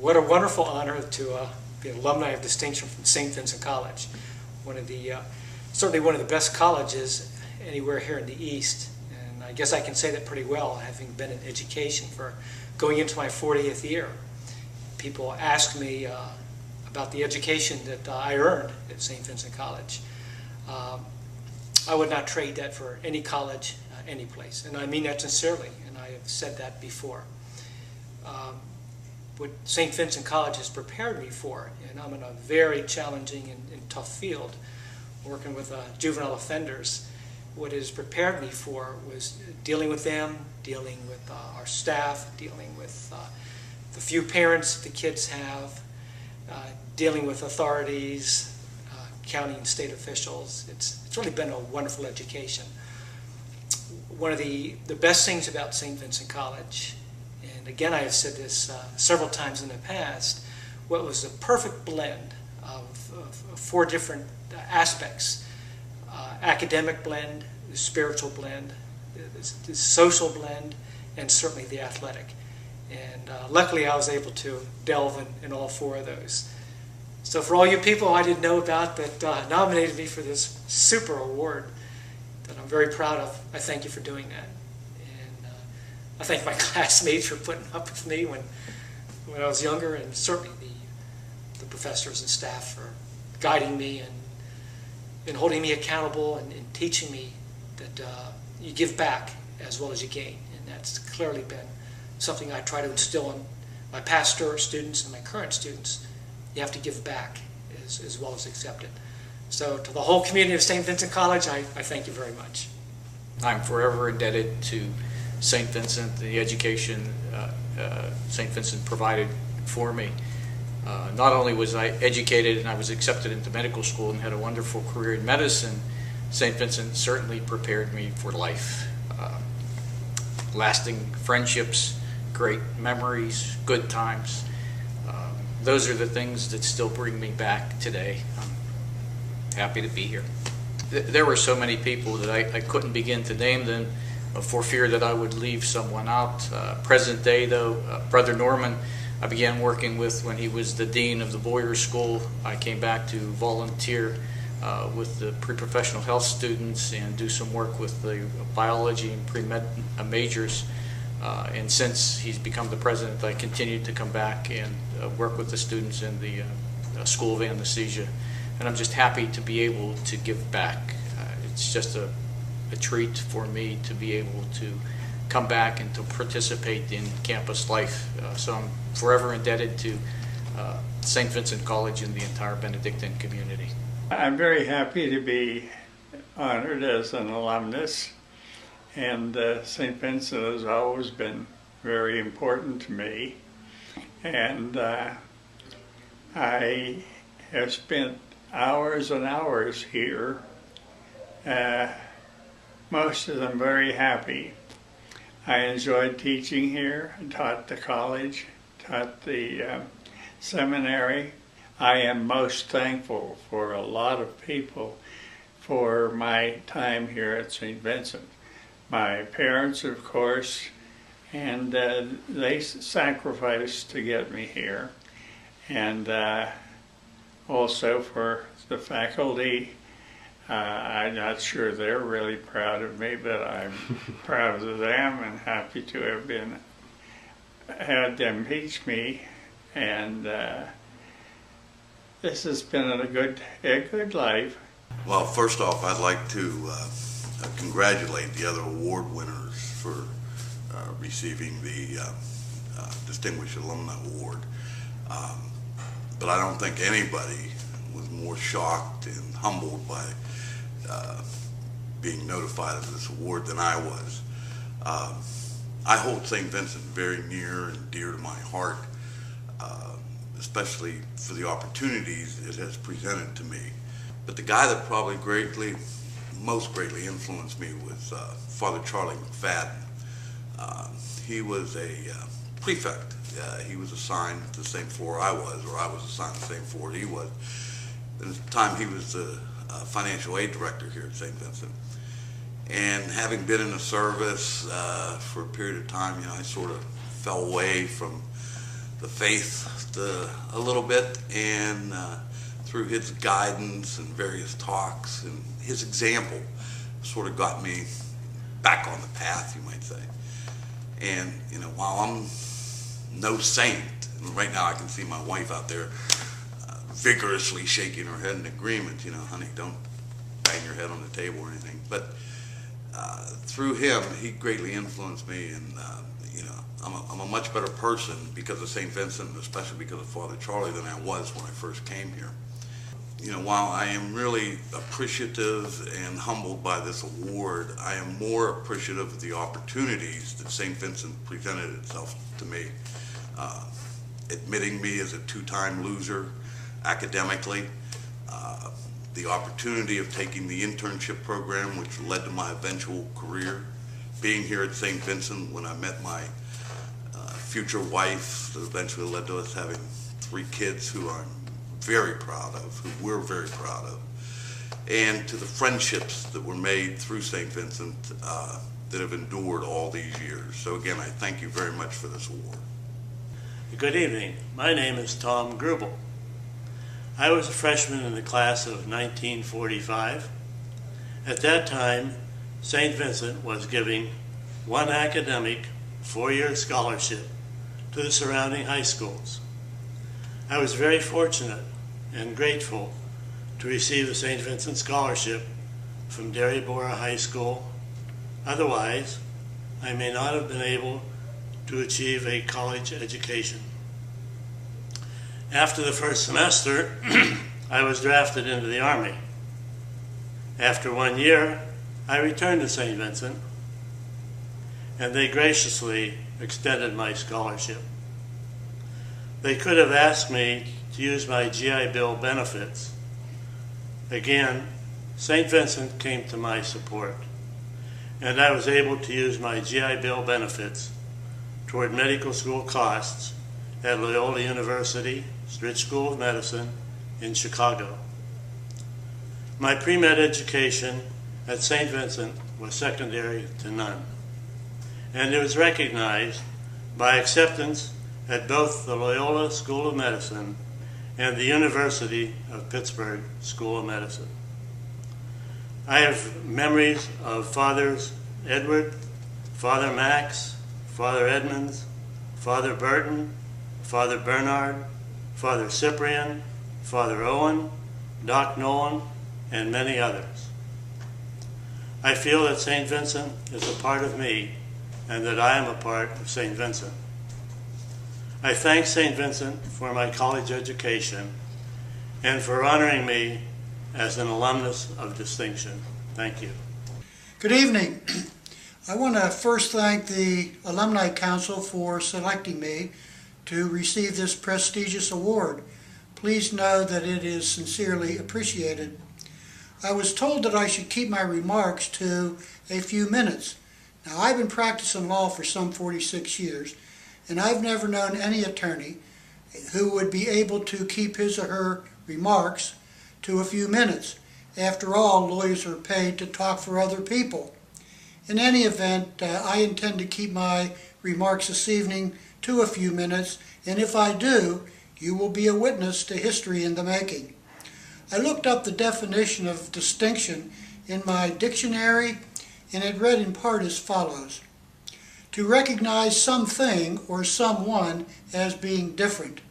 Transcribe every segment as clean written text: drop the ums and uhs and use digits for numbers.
what a wonderful honor to be an Alumni of Distinction from St. Vincent College, certainly one of the best colleges anywhere here in the East. And I guess I can say that pretty well, having been in education for going into my 40th year. People ask me about the education that I earned at St. Vincent College. I would not trade that for any college, any place. And I mean that sincerely, and I have said that before. What St. Vincent College has prepared me for, and I'm in a very challenging and tough field, working with juvenile offenders, what it has prepared me for was dealing with them, dealing with our staff, dealing with the few parents the kids have, dealing with authorities, county and state officials. It's really been a wonderful education. One of the best things about St. Vincent College, and again I have said this several times in the past, what was a perfect blend of four different aspects: academic blend, the spiritual blend, the social blend, and certainly the athletic. And luckily I was able to delve in all four of those. So for all you people I didn't know about that nominated me for this super award that I'm very proud of, I thank you for doing that. And I thank my classmates for putting up with me when I was younger, and certainly the professors and staff for guiding me and holding me accountable and teaching me that you give back as well as you gain. And that's clearly been something I try to instill in my past students and my current students. You have to give back as well as accept it. So to the whole community of St. Vincent College, I thank you very much. I'm forever indebted to St. Vincent, the education St. Vincent provided for me. Not only was I educated and I was accepted into medical school and had a wonderful career in medicine, St. Vincent certainly prepared me for life. Lasting friendships, great memories, good times. Those are the things that still bring me back today. I'm happy to be here. There were so many people that I couldn't begin to name them for fear that I would leave someone out. Present day though, Brother Norman, I began working with when he was the dean of the Boyer School. I came back to volunteer with the pre-professional health students and do some work with the biology and pre-med majors. And since he's become the president, I continued to come back and work with the students in the School of Anesthesia. And I'm just happy to be able to give back. It's just a treat for me to be able to come back and to participate in campus life. So I'm forever indebted to St. Vincent College and the entire Benedictine community. I'm very happy to be honored as an alumnus, and St. Vincent has always been very important to me. And I have spent hours and hours here, most of them very happy. I enjoyed teaching here, taught the college, taught the seminary. I am most thankful for a lot of people for my time here at St. Vincent. My parents, of course, and they sacrificed to get me here. And also for the faculty. I'm not sure they're really proud of me, but I'm proud of them and happy to have had them teach me. And this has been a good life. Well, first off, I'd like to congratulate the other award winners for receiving the Distinguished Alumni Award. But I don't think anybody was more shocked and humbled by being notified of this award than I was. I hold St. Vincent very near and dear to my heart, especially for the opportunities it has presented to me. But the guy that probably most greatly influenced me was Father Charlie McFadden. He was a prefect. He was assigned to the same floor I was, or I was assigned to the same floor he was. At the time he was the financial aid director here at St. Vincent. And having been in the service for a period of time, I sort of fell away from the faith a little bit, and through his guidance and various talks and his example sort of got me back on the path, you might say. And, you know, while I'm no saint, and right now I can see my wife out there vigorously shaking her head in agreement, you know, honey, don't bang your head on the table or anything. But through him, he greatly influenced me, and, you know, I'm a much better person because of St. Vincent, and especially because of Father Charlie, than I was when I first came here. You know, while I am really appreciative and humbled by this award, I am more appreciative of the opportunities that St. Vincent presented itself to me. Admitting me as a two-time loser academically, the opportunity of taking the internship program, which led to my eventual career, being here at St. Vincent when I met my future wife, that eventually led to us having 3 kids who I'm very proud of, who we're very proud of, and to the friendships that were made through St. Vincent that have endured all these years. So again, I thank you very much for this award. Good evening. My name is Tom Greubel. I was a freshman in the class of 1945. At that time, St. Vincent was giving one academic 4-year scholarship to the surrounding high schools. I was very fortunate and grateful to receive a St. Vincent scholarship from Daryborough High School. Otherwise, I may not have been able to achieve a college education. After the first semester, I was drafted into the Army. After 1 year, I returned to St. Vincent, and they graciously extended my scholarship. They could have asked me to use my GI Bill benefits. Again, St. Vincent came to my support, and I was able to use my GI Bill benefits toward medical school costs at Loyola University, Stritch School of Medicine in Chicago. My pre-med education at St. Vincent was secondary to none, and it was recognized by acceptance at both the Loyola School of Medicine and the University of Pittsburgh School of Medicine. I have memories of Fathers Edward, Father Max, Father Edmonds, Father Burton, Father Bernard, Father Cyprian, Father Owen, Doc Nolan, and many others. I feel that St. Vincent is a part of me and that I am a part of St. Vincent. I thank St. Vincent for my college education and for honoring me as an alumnus of distinction. Thank you. Good evening. I want to first thank the Alumni Council for selecting me to receive this prestigious award. Please know that it is sincerely appreciated. I was told that I should keep my remarks to a few minutes. Now, I've been practicing law for some 46 years, and I've never known any attorney who would be able to keep his or her remarks to a few minutes. After all, lawyers are paid to talk for other people. In any event, I intend to keep my remarks this evening to a few minutes, and if I do, you will be a witness to history in the making. I looked up the definition of distinction in my dictionary, and it read in part as follows: to recognize something or someone as being different.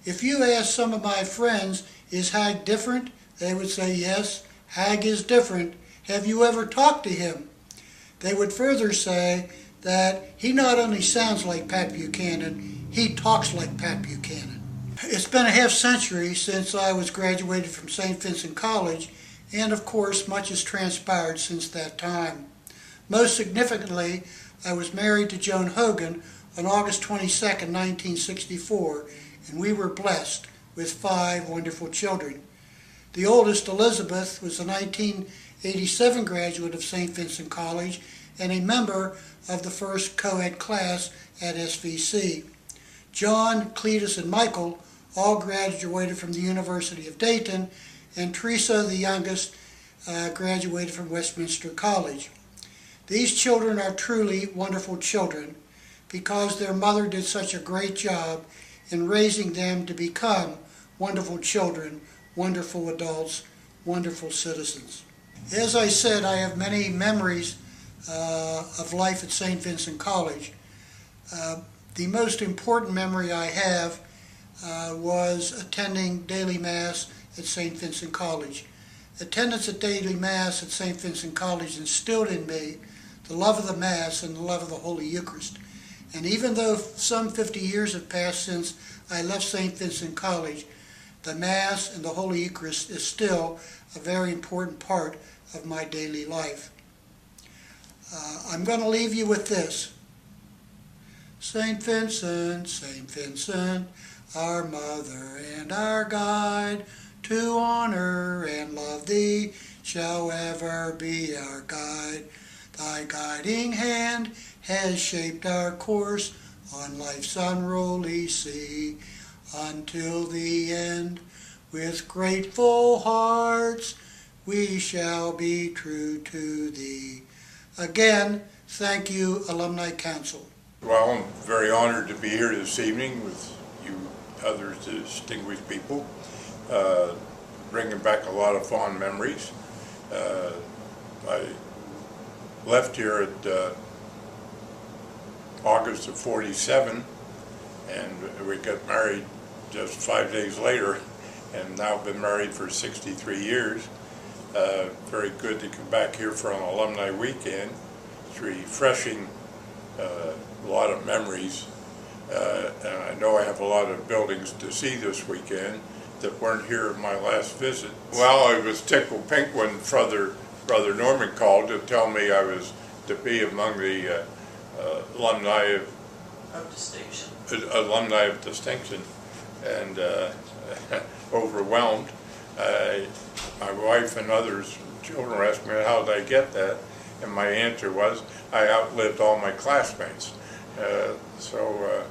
If you ask some of my friends, is Hagg different? They would say, yes, Hagg is different. Have you ever talked to him? They would further say that he not only sounds like Pat Buchanan, he talks like Pat Buchanan. It's been a half century since I was graduated from St. Vincent College, and of course much has transpired since that time. Most significantly, I was married to Joan Hogan on August 22nd, 1964, and we were blessed with 5 wonderful children. The oldest, Elizabeth, was a 1987 graduate of St. Vincent College and a member of the first co-ed class at SVC. John, Cletus, and Michael all graduated from the University of Dayton, and Teresa, the youngest, graduated from Westminster College. These children are truly wonderful children. because their mother did such a great job in raising them to become wonderful children, wonderful adults, wonderful citizens. As I said, I have many memories of life at St. Vincent College. The most important memory I have was attending daily Mass at St. Vincent College. Attendance at daily Mass at St. Vincent College instilled in me the love of the Mass and the love of the Holy Eucharist. And even though some 50 years have passed since I left St. Vincent College, the Mass and the Holy Eucharist is still a very important part of my daily life. I'm going to leave you with this. St. Vincent, our mother and our guide, to honor and love thee shall ever be our guide. Thy guiding hand has shaped our course on life's unruly sea, until the end. With grateful hearts we shall be true to thee. Again, thank you, Alumni Council. Well, I'm very honored to be here this evening with you other distinguished people, bringing back a lot of fond memories. I left here at August of '47, and we got married just 5 days later, and now been married for 63 years. Very good to come back here for an alumni weekend. It's refreshing, a lot of memories, and I know I have a lot of buildings to see this weekend that weren't here at my last visit. Well, I was tickled pink when Brother Norman called to tell me I was to be among the alumni of distinction. Alumni of Distinction, and overwhelmed. My wife and others, children, asked me how did I get that, and my answer was I outlived all my classmates. So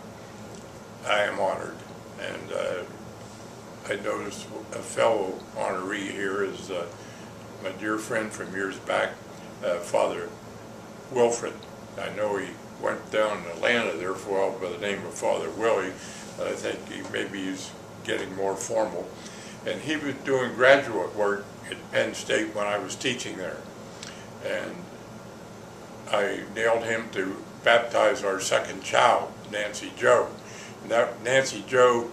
I am honored, and I noticed a fellow honoree here is my dear friend from years back, Father Wilfred. I know he went down in Atlanta there for a while by the name of Father Willie. I think maybe he's getting more formal. And he was doing graduate work at Penn State when I was teaching there. And I nailed him to baptize our second child, Nancy Jo. Now, Nancy Jo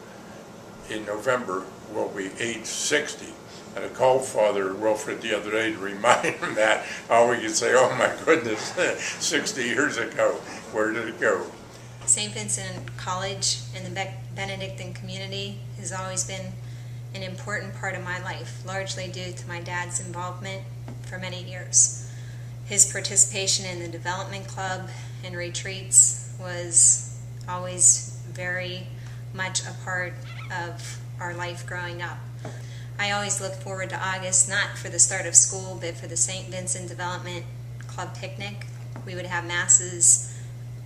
in November will be age 60. And I called Father Wilfred the other day to remind him that. All we could say, oh my goodness, 60 years ago, where did it go? St. Vincent College and the Benedictine community has always been an important part of my life, largely due to my dad's involvement for many years. His participation in the development club and retreats was always very much a part of our life growing up. I always looked forward to August, not for the start of school, but for the St. Vincent Development Club picnic. We would have masses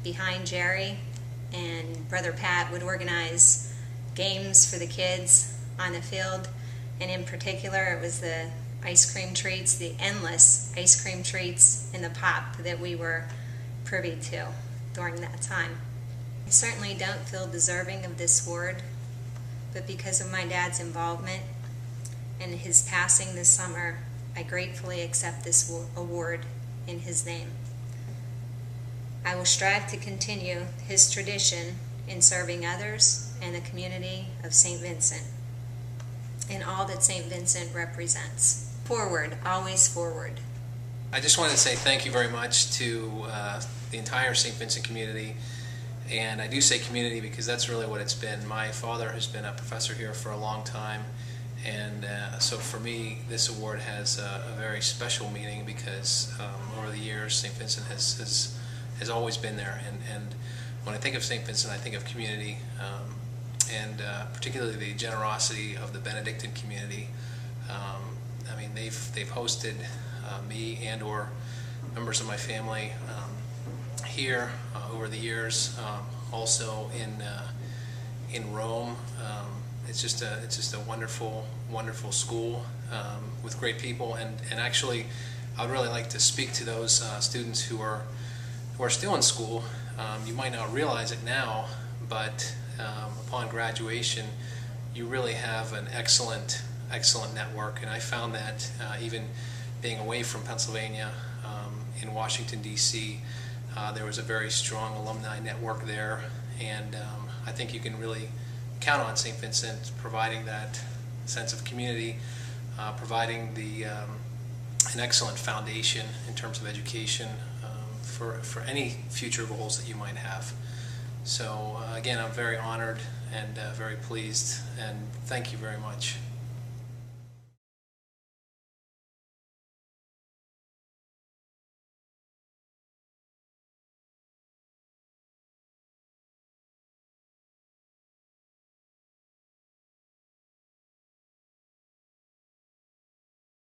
behind Jerry, and Brother Pat would organize games for the kids on the field, and in particular it was the ice cream treats, the endless ice cream treats in the pop that we were privy to during that time. I certainly don't feel deserving of this award, but because of my dad's involvement and his passing this summer, I gratefully accept this award in his name. I will strive to continue his tradition in serving others and the community of St. Vincent and all that St. Vincent represents. Forward, always forward. I just wanted to say thank you very much to the entire St. Vincent community. And I do say community because that's really what it's been. My father has been a professor here for a long time. And so for me, this award has a very special meaning because over the years, St. Vincent has always been there. And when I think of St. Vincent, I think of community, and particularly the generosity of the Benedictine community. I mean, they've hosted me and or members of my family here over the years. Also in Rome. It's just a wonderful school with great people, and actually I would really like to speak to those students who are who are still in school, you might not realize it now, but upon graduation, you really have an excellent network. And I found that even being away from Pennsylvania, in Washington, D.C., there was a very strong alumni network there, and I think you can really count on St. Vincent providing that sense of community, providing an excellent foundation in terms of education for any future goals that you might have. So again, I'm very honored and very pleased, and thank you very much.